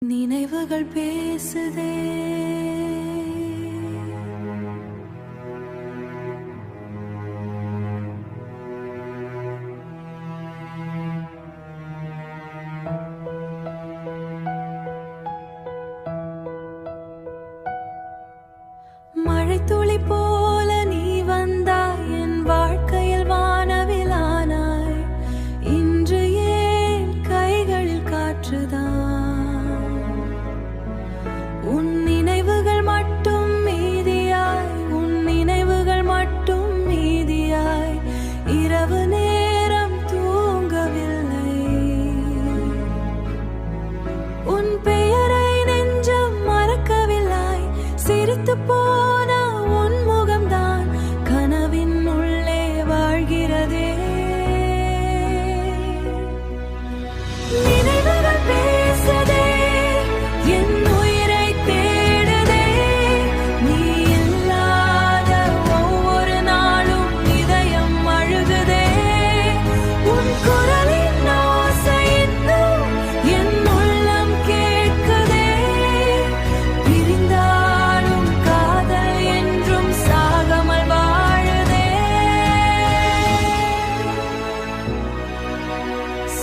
நினைவுகள் பேசுதே. மழைத்துளி போல நீ வந்தாய் என் வாழ்க்கையில் வானவிலானாய். இன்று ஏன் கைகளில் காற்றுதான்? உன் நினைவுகள் மட்டும் மீதியாய், உன் நினைவுகள் மட்டும் மீதியாய். இரவு நேரம் தூங்கவில்லை. உன் பெயரை நெஞ்சம் மறக்கவில்லை. சிரித்து போன உன் முகம்தான் கனவின் உள்ளே வாழ்கிறதே. நினைவுகள் பேசுதே, என் உயிரை தேடுதே. நீ இல்லாத ஒவ்வொரு நாளும் இதயம் அழுகுதே. உன் குரலின் ஓசை இன்னும் என் உள்ளம் கேட்குதே. பிரிந்தாலும் காதல் என்றும் சாகாமல் வாழுதே.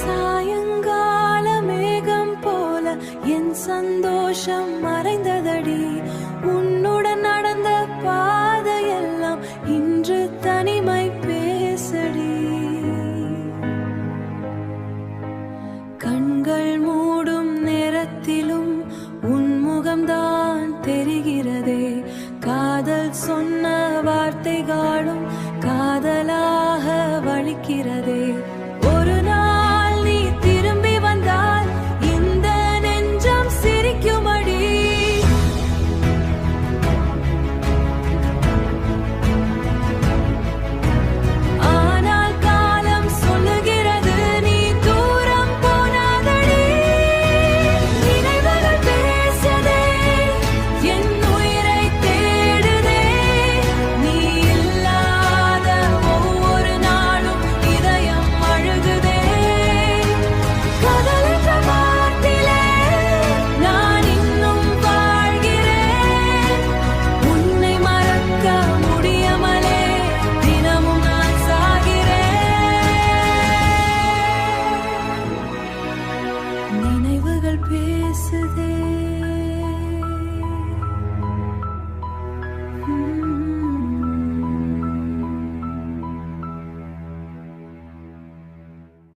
சாயங்கால மேகம் போல என் சந்தோஷம் மறைந்ததடி. உன்னுடன் நடந்த பாதையெல்லாம் இன்று தனிமை பேசடி. கண்கள் மூடும் நேரத்திலும் உன் முகம்தான் தெரிகிறதே. காதல் சொன்ன வார்த்தைகளும் காதலாக வலிக்கிறதே. ஒரு நாள் நீ திரும்பி வந்தால் இந்த நெஞ்சம் சிரிக்குமடி. ஆனால் காலம் சொல்லுகிறது நீ தூரம் போனாதடி. நினைவுகள் பேசுதே, என் உயிரை தேடுதே. நீ இல்லாத ஒவ்வொரு நாளும் இதயம் அழுகுதே. காதல் என்ற வார்த்தையிலே நான் இன்னும் வாழ்கிறேன். உன்னை மறக்க முடியாமலே தினமும் நான் சாகிறேன். நினைவுகள் பேசுதே.